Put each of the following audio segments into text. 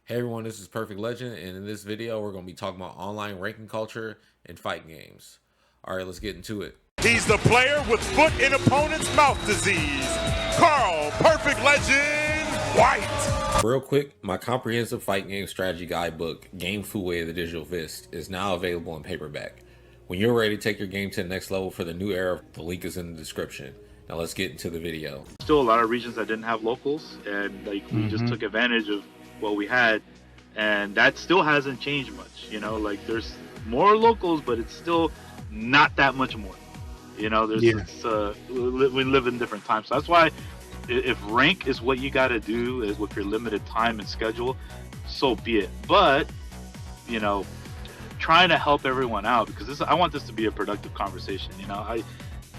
Hey everyone, this is Perfect Legend, and in this video, we're going to be talking about online ranking culture and fight games. All right, let's get into it. He's the player with foot in opponent's mouth disease, Carl Perfect Legend White. Real quick, my comprehensive fight game strategy guidebook, Game Fu Way of the Digital Fist, is now available in paperback. When you're ready to take your game to the next level for the new era, the link is in the description. Now let's get into the video. Still a lot of regions that didn't have locals, and we just took advantage of what we had, and that still hasn't changed much. There's more locals, but it's still not that much more. We live in different times, so that's why if rank is what you got to do is with your limited time and schedule, so be it. But trying to help everyone out, because I want this to be a productive conversation.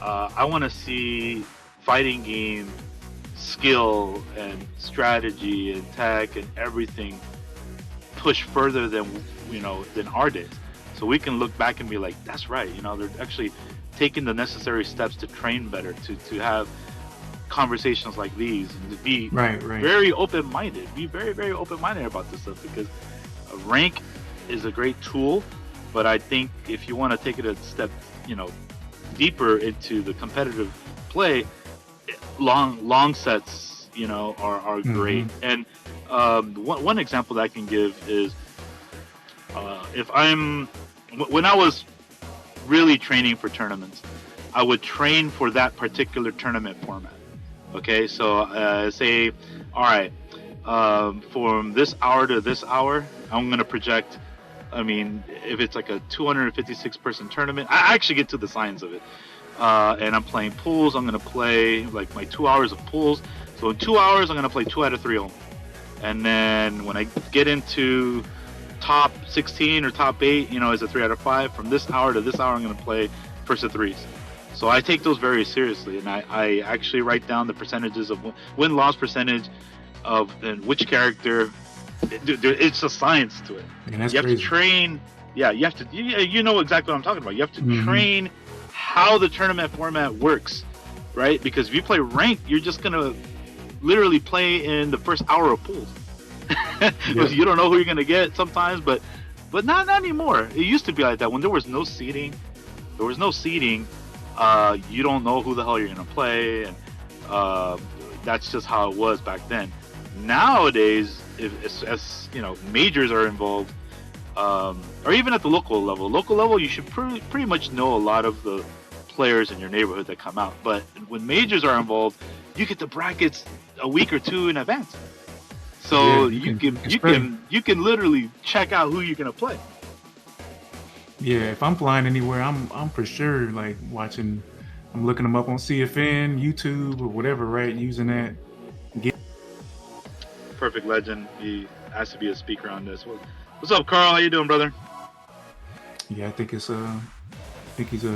I want to see fighting game skill and strategy and tech and everything push further than our days, so we can look back and be like, that's right, they're actually taking the necessary steps to train better, to have conversations like these, and to be very open-minded, very open-minded about this stuff, because rank is a great tool, but I think if you want to take it a step deeper into the competitive play, long sets are great. And one example that I can give is when I was really training for tournaments, I would train for that particular tournament format. Okay, so say, all right, from this hour to this hour, I'm going to project, if it's like a 256 person tournament, I actually get to the science of it. And I'm playing pools. I'm going to play like my 2 hours of pools. So in 2 hours, I'm going to play 2 out of 3 only. And then when I get into top 16 or top 8, as a 3 out of 5, from this hour to this hour, I'm going to play first of threes. So I take those very seriously, and I actually write down the percentages of win-loss percentage of and which character. It's a science to it. Man, that's you have crazy. to train. Yeah, you have to. You know exactly what I'm talking about. You have to train how the tournament format works, right? Because if you play ranked, you're just gonna literally play in the first hour of pools. You don't know who you're gonna get sometimes, but not anymore. It used to be like that when there was no seeding. You don't know who the hell you're gonna play, and that's just how it was back then. Nowadays, as majors are involved, or even at the local level, you should pretty much know a lot of the players in your neighborhood that come out. But when majors are involved, you get the brackets a week or two in advance, so you can literally check out who you're gonna play. Yeah, if I'm flying anywhere, I'm for sure like watching. I'm looking them up on CFN, YouTube, or whatever, right? Using that. Perfect Legend, he has to be a speaker on this. What's up, Carl? How you doing, brother? Yeah, I think he's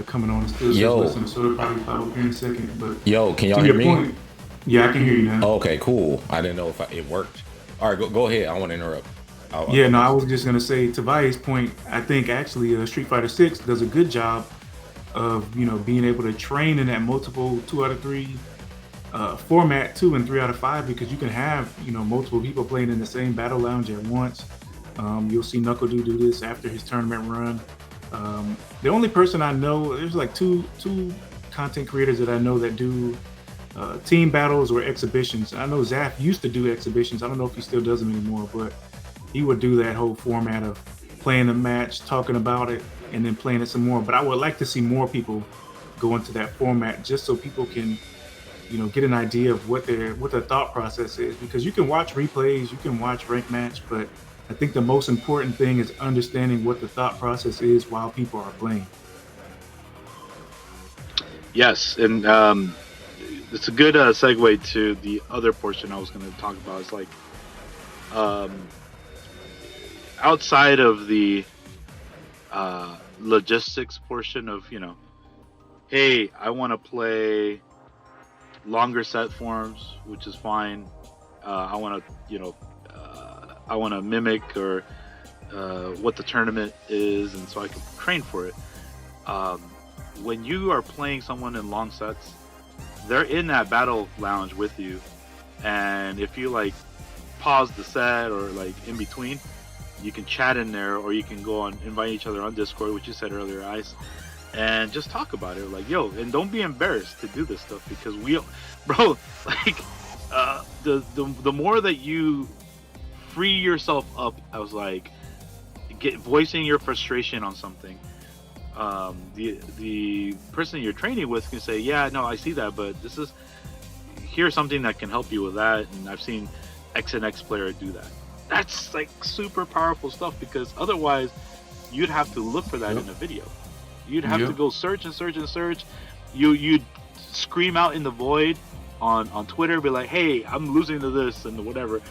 coming on still. Yo. Listening, so it'll probably pop up here in a second. But Yo, can y'all to hear your me? point, yeah, I can hear you now. Oh, okay, cool. I didn't know if it worked. All right, go ahead. I want to interrupt. I was just gonna say, to Valle's point, I think actually Street Fighter 6 does a good job of being able to train in that multiple 2 out of 3 format 2 and 3 out of 5, because you can have multiple people playing in the same battle lounge at once. You'll see NuckleDu do this after his tournament run. The only person I know, there's like two content creators that I know that do team battles or exhibitions. I know Zaf used to do exhibitions. I don't know if he still does them anymore, but he would do that whole format of playing a match, talking about it, and then playing it some more. But I would like to see more people go into that format, just so people can get an idea of what their thought process is, because you can watch replays, you can watch rank match, but I think the most important thing is understanding what the thought process is while people are playing. Yes, and it's a good segue to the other portion I was going to talk about. It's like outside of the logistics portion of hey, I want to play longer set forms, which is fine. I want to mimic or what the tournament is, and so I can train for it. When you are playing someone in long sets, they're in that battle lounge with you, and if you pause the set or like in between, you can chat in there, or you can go on invite each other on Discord, which you said earlier, Ice, and just talk about it. Like, yo, and don't be embarrassed to do this stuff, because bro, like, the more that you free yourself up, I was like, voicing your frustration on something, the person you're training with can say, yeah, no, I see that, but here's something that can help you with that, and I've seen X and X player do that. That's like super powerful stuff, because otherwise you'd have to look for that in a video. You'd have to go search and search and search. You'd scream out in the void on Twitter, be like, hey, I'm losing to this and whatever.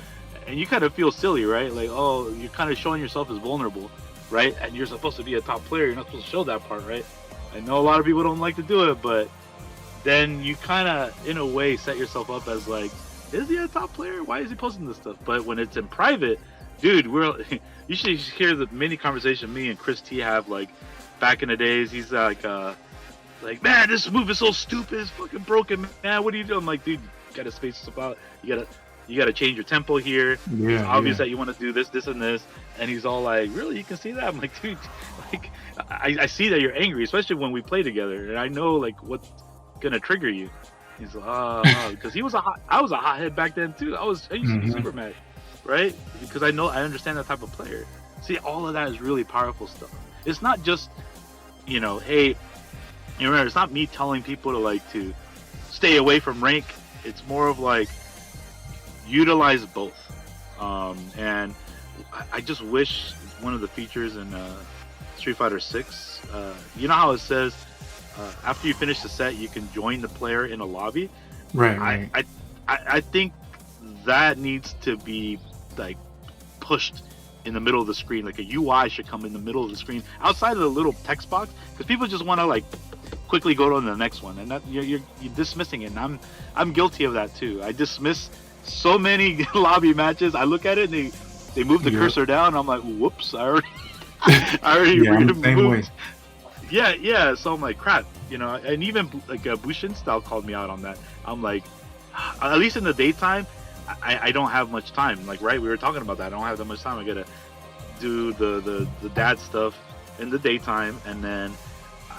And you kind of feel silly, right? Like, oh, you're kind of showing yourself as vulnerable, right? And you're supposed to be a top player. You're not supposed to show that part, right? I know a lot of people don't like to do it, but then you kind of, in a way, set yourself up as like, is he a top player? Why is he posting this stuff? But when it's in private, dude, you should hear the mini conversation me and Chris T have, like, back in the days. He's like, man, this move is so stupid, it's fucking broken, man. What are you doing? I'm like, dude, you gotta space yourself out. You gotta change your tempo here. It's obvious that you want to do this, and this. And he's all like, really? You can see that? I'm like, dude, like, I see that you're angry, especially when we play together, and I know like what's gonna trigger you. He's like, because I was a hothead back then too. I used to be super mad, right? Because I understand that type of player. See, all of that is really powerful stuff. It's not just, hey, you remember, it's not me telling people to stay away from rank. It's more of like, utilize both. And I just wish one of the features in Street Fighter 6, you know how it says, after you finish the set, you can join the player in a lobby. Right. I think that needs to be like pushed in the middle of the screen. Like a UI should come in the middle of the screen, outside of the little text box, because people just want to like quickly go to the next one, and that you're dismissing it. And I'm guilty of that too. I dismiss so many lobby matches. I look at it and they move the cursor down. And I'm like, whoops! I already removed. Yeah. So I'm like, crap, and even like Bushin style called me out on that. I'm like, at least in the daytime, I don't have much time. Like, right, we were talking about that. I don't have that much time. I gotta do the dad stuff in the daytime, and then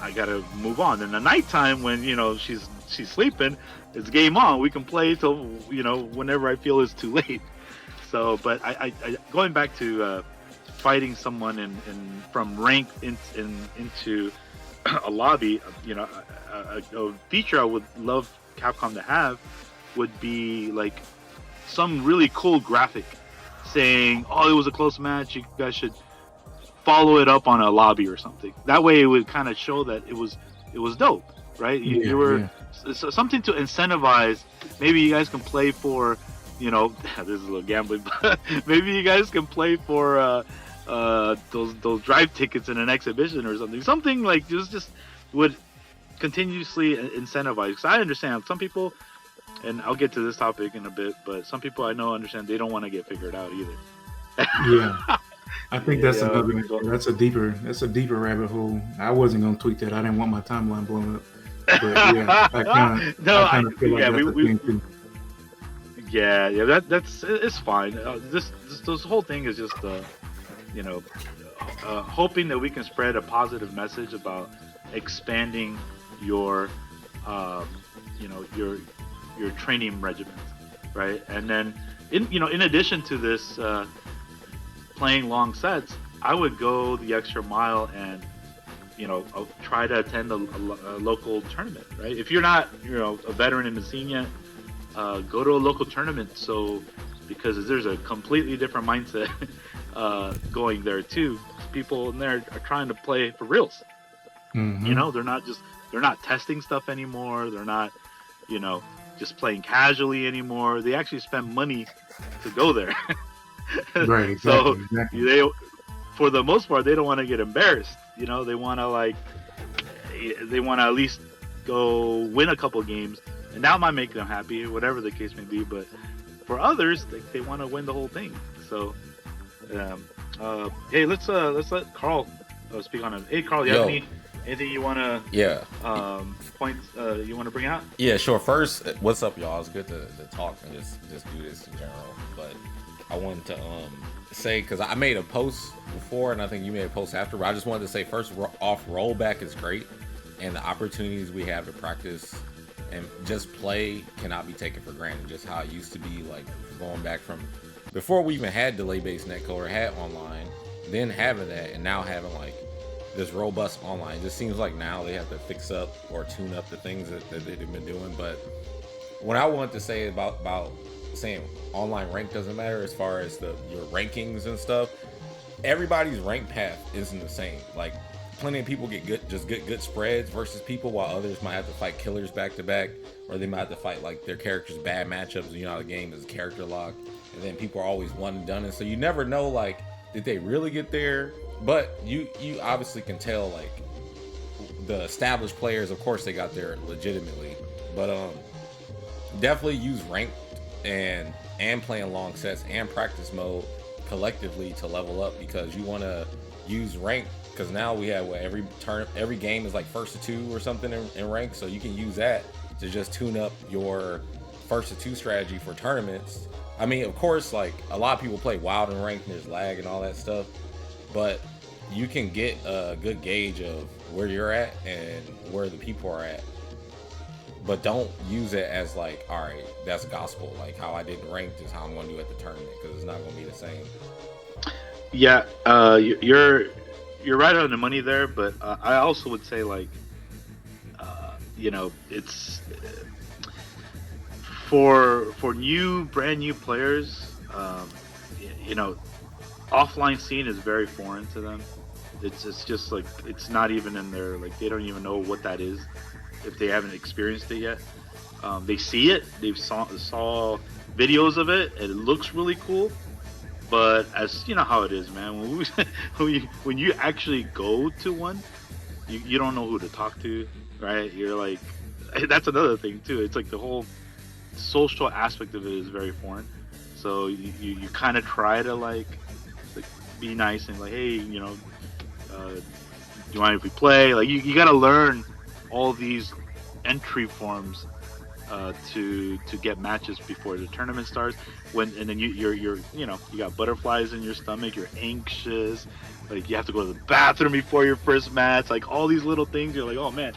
I gotta move on. In the nighttime, when she's sleeping, it's game on. We can play till whenever I feel it's too late. So, but I going back to fighting someone from rank into a lobby, a feature I would love Capcom to have would be like some really cool graphic saying, oh, it was a close match, you guys should follow it up on a lobby or something. That way it would kind of show that it was dope, right? You were something to incentivize. Maybe you guys can play for, this is a little gambling, but maybe you guys can play for those drive tickets in an exhibition or something like just would continuously incentivize. Because I understand some people, and I'll get to this topic in a bit, but some people I know understand they don't want to get figured out either. I think that's that's a deeper rabbit hole. I wasn't gonna tweet that. I didn't want my timeline blown up. But yeah, I kind of feel like that's a thing too. That's it's fine. This whole thing is just hoping that we can spread a positive message about expanding your your training regimen, right? And then in addition to this playing long sets, I would go the extra mile and try to attend a local tournament, right? If you're not a veteran in the scene yet, go to a local tournament. So because there's a completely different mindset going there too. People in there are trying to play for reals. They're not testing stuff anymore. They're not just playing casually anymore. They actually spend money to go there. Right. Exactly. They, for the most part, they don't want to get embarrassed. They want to they want to at least go win a couple games, and that might make them happy, whatever the case may be. But for others, they want to win the whole thing. So, hey, let's let Carl speak on it. Hey, Carl, you have anything you want to points you want to bring out? Yeah, sure. First, what's up, y'all? It's good to talk and just do this in general. But I wanted to say, because I made a post before, and I think you made a post after, but I just wanted to say first off, rollback is great, and the opportunities we have to practice and just play cannot be taken for granted. Just how it used to be, like going back from before we even had delay-based netcode or had online, then having that, and now having like this robust online. It just seems like now they have to fix up or tune up the things that they've been doing. But what I wanted to say about saying online rank doesn't matter as far as your rankings and stuff, everybody's rank path isn't the same. Like plenty of people get good spreads versus people, while others might have to fight killers back to back, or they might have to fight like their characters bad matchups. You know how the game is character lock, and then people are always one and done, and so you never know, like, did they really get there? But you obviously can tell, like, the established players, of course they got there legitimately, but definitely use ranked and playing long sets and practice mode collectively to level up, because you want to use rank, because now we have every game is like first to two or something in rank, so you can use that to just tune up your first to two strategy for tournaments. I mean, of course, like a lot of people play wild in rank and there's lag and all that stuff, but you can get a good gauge of where you're at and where the people are at. But don't use it as like, all right, that's gospel. Like how I did ranked is how I'm going to do at the tournament, because it's not going to be the same. Yeah, you're right on the money there, but I also would say, like, it's for brand new players, offline scene is very foreign to them. It's just like, it's not even in their, like, they don't even know what that is if they haven't experienced it yet. They see it, they've saw videos of it, and it looks really cool. But as you know how it is, man, when you actually go to one, you don't know who to talk to, right? You're like, that's another thing too. It's like the whole social aspect of it is very foreign. So you kind of try to like be nice and like, hey, do you mind if we play? Like you got to learn all these entry forms to get matches before the tournament starts. And then you got butterflies in your stomach. You're anxious. Like you have to go to the bathroom before your first match. Like all these little things. You're like, oh man,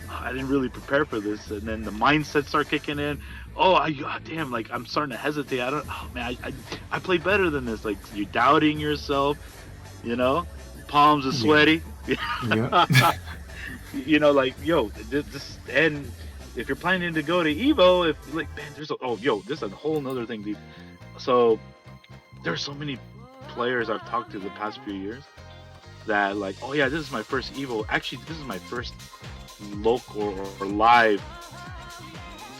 I didn't really prepare for this. And then the mindsets start kicking in. Damn, like I'm starting to hesitate. I play better than this. Like you're doubting yourself. Palms are sweaty. Yeah. Like, yo, this, and if you're planning to go to Evo, if like, man, this is a whole nother thing, dude. So there's so many players I've talked to the past few years that like, oh yeah, this is my first Evo. Actually, this is my first local or live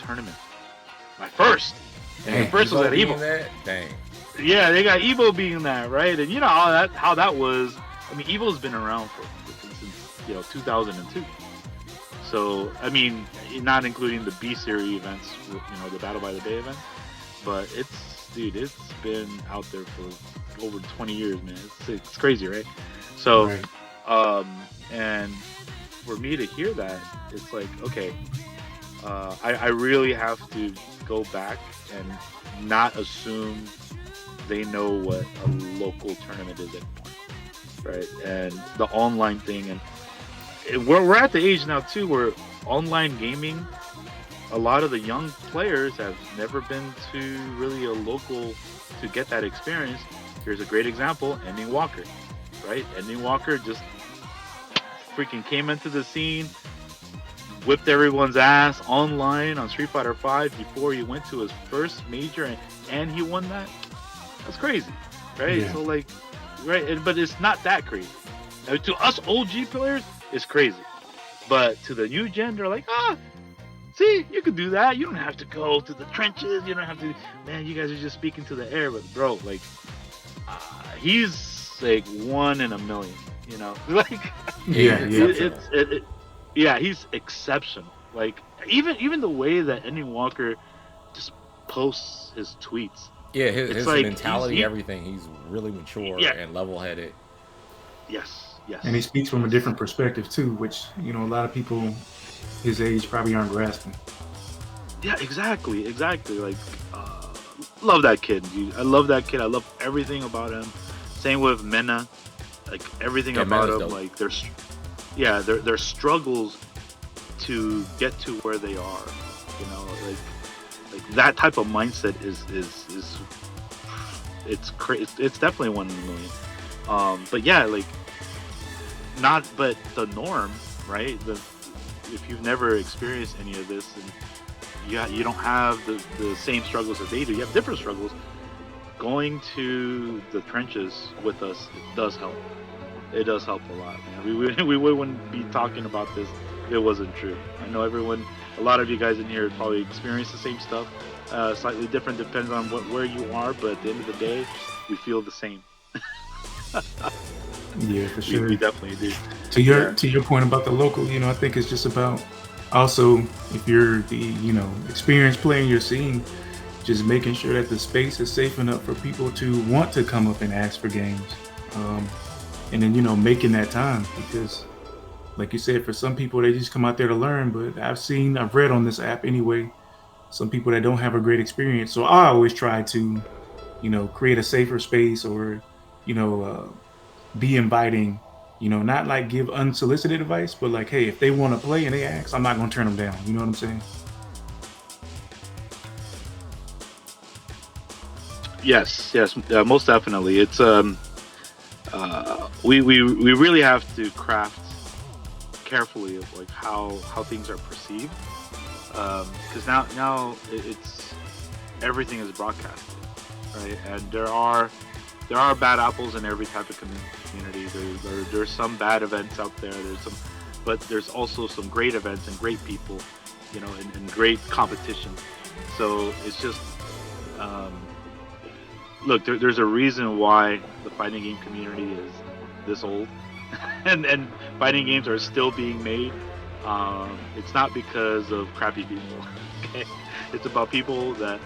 tournament. My first. And the first was at Evo. Dang. Yeah, they got Evo being that, right? And you know how that was. I mean, Evo's been around since 2002. So I mean, not including the B series events, the Battle by the Bay event, but it's been out there for over 20 years, man. It's crazy, right? So, right. And for me to hear that, it's like, okay, I really have to go back and not assume they know what a local tournament is anymore, right? And the online thing, and we're at the age now too where online gaming, a lot of the young players have never been to really a local to get that experience. Here's a great example: Ending Walker, right? Ending Walker just freaking came into the scene, whipped everyone's ass online on Street Fighter V before he went to his first major, and he won that. That's crazy, right? Yeah. So like, right, but it's not that crazy. Now, to us OG players, it's crazy, but to the new gen, they're like, see, you could do that. You don't have to go to the trenches. You don't have to. Man, you guys are just speaking to the air. But bro, like, he's like 1 in a million. Like, yeah, he's exceptional. Like, even the way that Ending Walker just posts his tweets. Yeah, his like mentality, everything. He's really mature and level-headed. Yes. And he speaks from a different perspective too, which a lot of people his age probably aren't grasping. Yeah, exactly. Like love that kid, dude. I love that kid. I love everything about him. Same with Mena, like everything about Mena's him. dope. Like their struggles to get to where they are. You know, like that type of mindset is it's definitely 1 in a million. But yeah, like but the norm, right? If you've never experienced any of this, and you don't have the same struggles that they do, you have different struggles. Going to the trenches with us, it does help. It does help a lot, man. We wouldn't be talking about this if it wasn't true. I know a lot of you guys in here probably experience the same stuff. Slightly different, depends on where you are, but at the end of the day, we feel the same. Yeah, for sure. We definitely do. To your point about the local, I think it's just about also, if you're the experienced player in your scene, just making sure that the space is safe enough for people to want to come up and ask for games, and then making that time, because like you said, for some people they just come out there to learn. But I've read on this app anyway, some people that don't have a great experience. So I always try to create a safer space, or be inviting, not like give unsolicited advice, but like, hey, if they want to play and they ask, I'm not going to turn them down. You know what I'm saying? Yes, most definitely. It's we really have to craft carefully of like how things are perceived, because now it's everything is broadcasted, right? And there are bad apples in every type of community. There's some bad events out there. But there's also some great events and great people, and great competition. So it's just, look, there's a reason why the fighting game community is this old, and fighting games are still being made. It's not because of crappy people. Okay, it's about people that,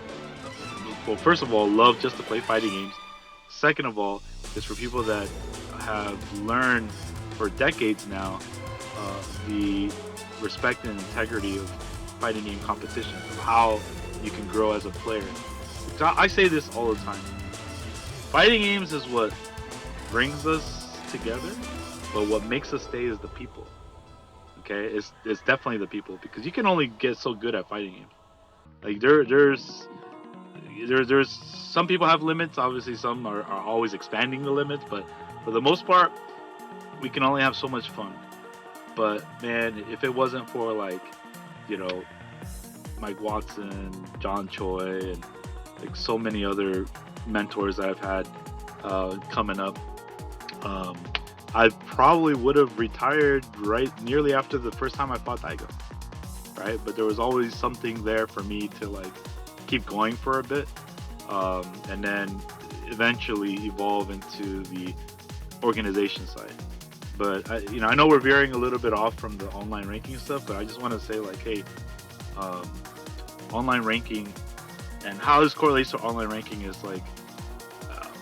well, first of all, love just to play fighting games. Second of all, it's for people that have learned for decades now the respect and integrity of fighting game competition, of how you can grow as a player. So I say this all the time. Fighting games is what brings us together, but what makes us stay is the people. Okay, it's definitely the people, because you can only get so good at fighting games. Like there's some people have limits. Obviously, some are always expanding the limits, but for the most part, we can only have so much fun. But man, if it wasn't for like, Mike Watson, John Choi, and like so many other mentors that I've had coming up, I probably would have retired right nearly after the first time I fought Daigo, right? But there was always something there for me to like keep going for a bit, and then eventually evolve into the organization side. But I know we're veering a little bit off from the online ranking stuff, but I just want to say like, hey, online ranking and how this correlates to online ranking is like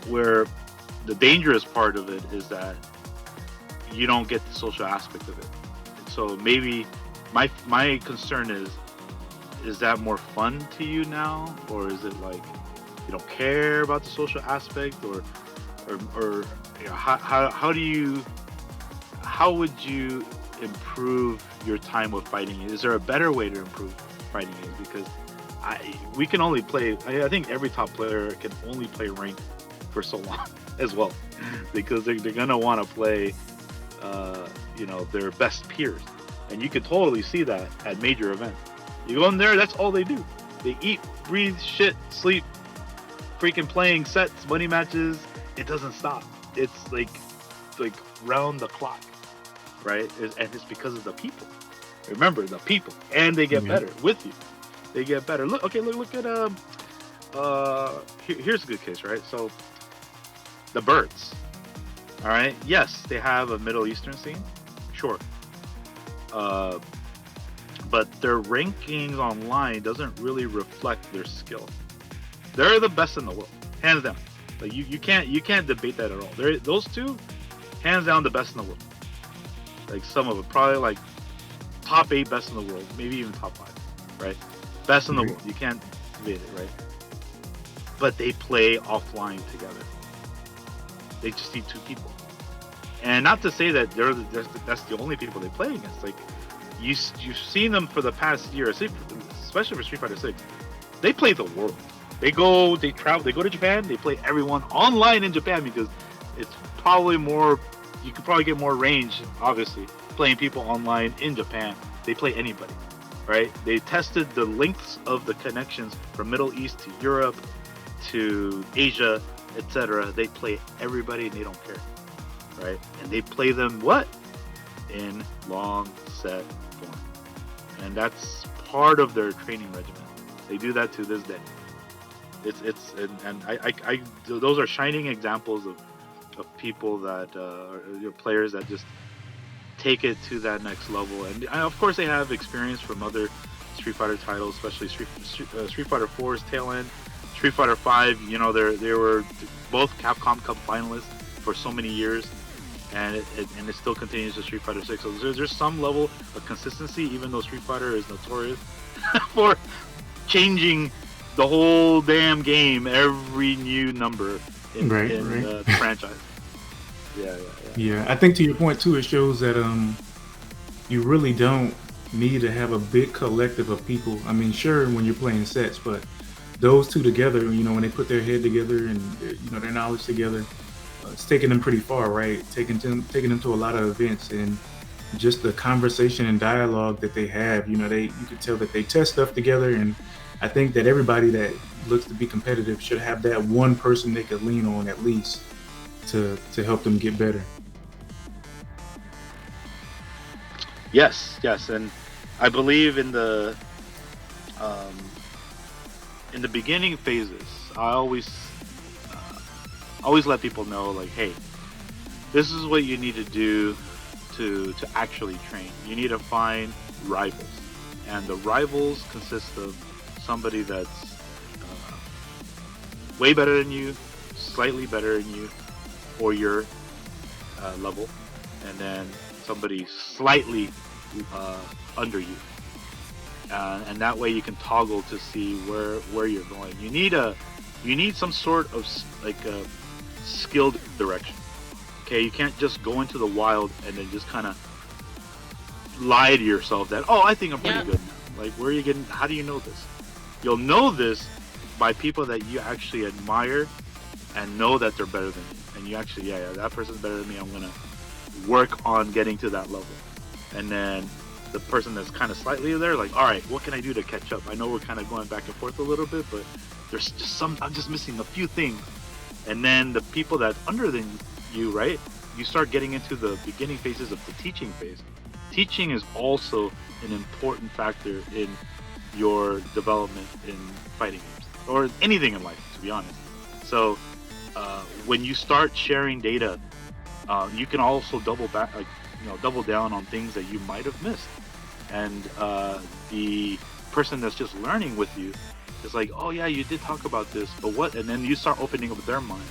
where the dangerous part of it is that you don't get the social aspect of it. So maybe my concern is that more fun to you now, or is it like you don't care about the social aspect, or how would you improve your time with fighting? Is there a better way to improve fighting games? Because we can only play. I think every top player can only play ranked for so long as well, because they're gonna want to play, their best peers, and you can totally see that at major events. You go in there, that's all they do. They eat, breathe, shit, sleep, freaking playing sets, money matches. It doesn't stop. It's like round the clock, right? And it's because of the people. Remember, the people, and they get better with you. They get better. Look at here's a good case, right? So the Birds, all right. Yes, they have a Middle Eastern scene, sure. But their rankings online doesn't really reflect their skill. They're the best in the world, hands down. Like you can't debate that at all. Those two, hands down, the best in the world. Like some of them, probably like top 8 best in the world, maybe even top 5, right? Best in the world. You can't debate it, right? but they play offline together. They just need 2 people. And not to say that that's the only people they play against. Like you've seen them for the past year, especially for Street Fighter 6. They play the world. They travel, they go to Japan, they play everyone online in Japan because it's probably more, you could probably get more range, obviously, playing people online in Japan. They play anybody, right? They tested the lengths of the connections from Middle East to Europe to Asia, etc. They play everybody and they don't care, right? And they play them what? In long set form. And that's part of their training regimen. They do that to this day. I those are shining examples of people that are players that just take it to that next level. And of course they have experience from other Street Fighter titles, especially Street Fighter 4's tail end, Street Fighter 5. You know, they were both Capcom Cup finalists for so many years, and it still continues to Street Fighter 6. So there's some level of consistency, even though Street Fighter is notorious for changing the whole damn game every new number in the franchise. Yeah, I think to your point too, it shows that you really don't need to have a big collective of people. I mean, sure, when you're playing sets, but those two together, you know, when they put their head together and their knowledge together, it's taking them pretty far, right? Taking them to a lot of events, and just the conversation and dialogue that they have. You could tell that they test stuff together, and I think that everybody that looks to be competitive should have that one person they could lean on at least to help them get better. Yes, and I believe in the beginning phases, I always let people know, like, hey, this is what you need to do to actually train. You need to find rivals, and the rivals consist of somebody that's way better than you, slightly better than you, or your level, and then somebody slightly under you, and that way you can toggle to see where you're going. You need some sort of like a skilled direction. Okay, you can't just go into the wild and then just kind of lie to yourself that, oh, I think I'm pretty good now. Like, where are you getting? How do you know this? You'll know this by people that you actually admire and know that they're better than you. And you actually, that person's better than me. I'm gonna work on getting to that level. And then the person that's kind of slightly there, like, all right, what can I do to catch up? I know we're kind of going back and forth a little bit, but there's just I'm just missing a few things. And then the people that's under than you, right? You start getting into the beginning phases of the teaching phase. Teaching is also an important factor in your development in fighting games or anything in life, to be honest. So when you start sharing data, you can also double down on things that you might have missed. And the person that's just learning with you is like, oh yeah, you did talk about this, but what? And then you start opening up their mind,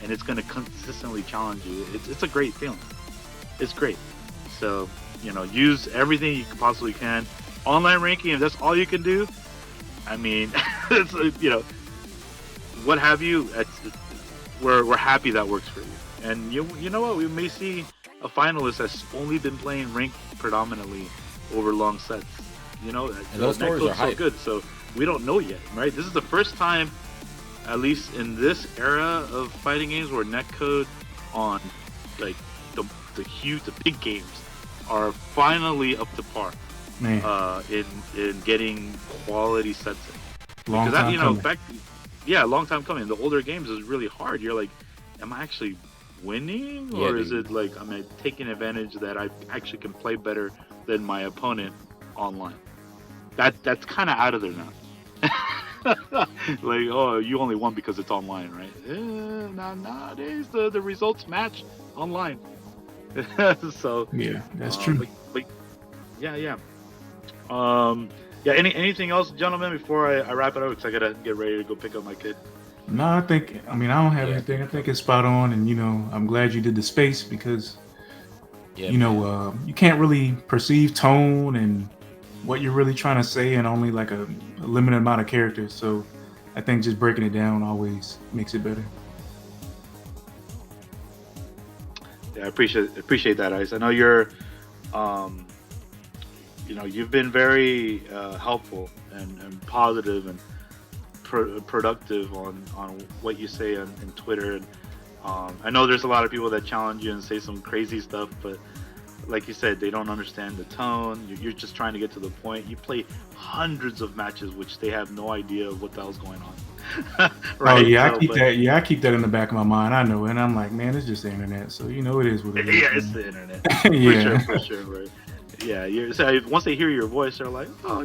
and it's going to consistently challenge you. It's a great feeling. It's great. So, use everything you possibly can. Online ranking, if that's all you can do, I mean, it's, what have you, we're happy that works for you. And you know what, we may see a finalist that's only been playing ranked predominantly over long sets. And those stories are so good, so we don't know yet, right? This is the first time, at least in this era of fighting games, where netcode on like the big games are finally up to par. In getting quality sets in. Long time coming. Long time coming. The older games is really hard. You're like, am I actually winning, or is it like am I taking advantage that I actually can play better than my opponent online? That's kind of out of there now. Like, oh, you only won because it's online, right? Nowadays the results match online. So yeah, that's true. But yeah. Anything else, gentlemen, before I wrap it up, because I gotta get ready to go pick up my kid. No, I don't have anything. I think it's spot on, and I'm glad you did the space because you can't really perceive tone and what you're really trying to say in only like a limited amount of characters. So I think just breaking it down always makes it better. Yeah, I appreciate that, Ice. I know you're, you've been very helpful and positive and productive on what you say on Twitter. And I know there's a lot of people that challenge you and say some crazy stuff, but like you said, they don't understand the tone. You're just trying to get to the point. You play hundreds of matches, which they have no idea what the hell's going on. Right? Oh yeah, so, I keep that. Yeah, I keep that in the back of my mind. I know, and I'm like, man, it's just the internet, so it is what it is. Yeah, it's the internet. Yeah, for sure, right. Yeah, so once they hear your voice, they're like, oh,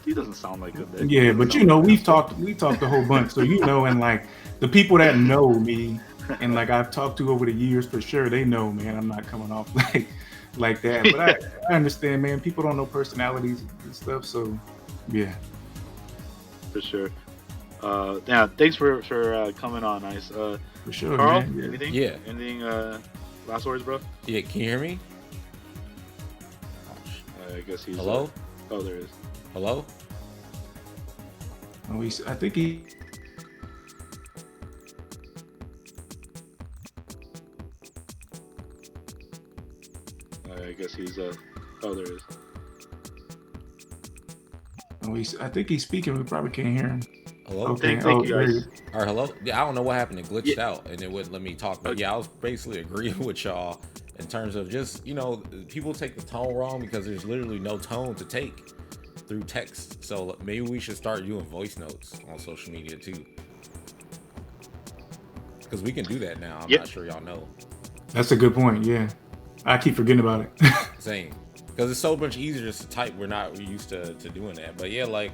he doesn't sound like a dick. Yeah, but we've talked a whole bunch, so and like the people that know me and like I've talked to over the years, for sure, they know, man, I'm not coming off like that. But I understand, man. People don't know personalities and stuff, so yeah. For sure. Yeah, thanks for coming on, Ice. For sure, Carl, man. anything? Yeah. Anything? Last words, bro? Yeah, can you hear me? I guess he's. Hello? Oh, there is. Hello? Oh, I think he. I guess he's. Oh, there is. Oh, I think he's speaking. We probably can't hear him. Hello? Okay. Thank you, guys. All right, hello? Yeah, I don't know what happened. It glitched out and it wouldn't let me talk. But yeah, I was basically agreeing with y'all in terms of just, people take the tone wrong because there's literally no tone to take through text. So maybe we should start doing voice notes on social media too. Because we can do that now. I'm not sure y'all know. That's a good point. Yeah. I keep forgetting about it. Same. Because it's so much easier just to type. We're not used to doing that. But yeah, like,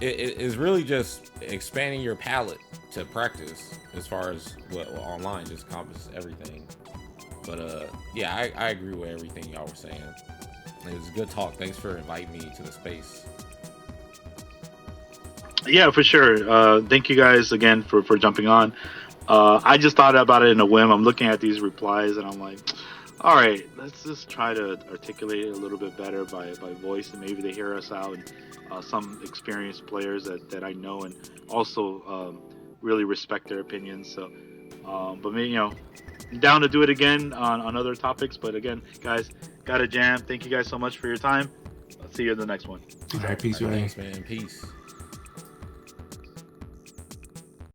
it's really just expanding your palette to practice as far as what online just encompasses everything. But yeah, I agree with everything y'all were saying. It was a good talk. Thanks for inviting me to the space. Yeah, for sure. Thank you guys again for jumping on. I just thought about it in a whim. I'm looking at these replies and I'm like, all right, let's just try to articulate it a little bit better by voice, and maybe they hear us out. And some experienced players that I know and also really respect their opinions. So, but maybe, down to do it again on other topics. But again, guys, got a jam. Thank you guys so much for your time. I'll see you in the next one. All right, peace, Thanks, man. Peace.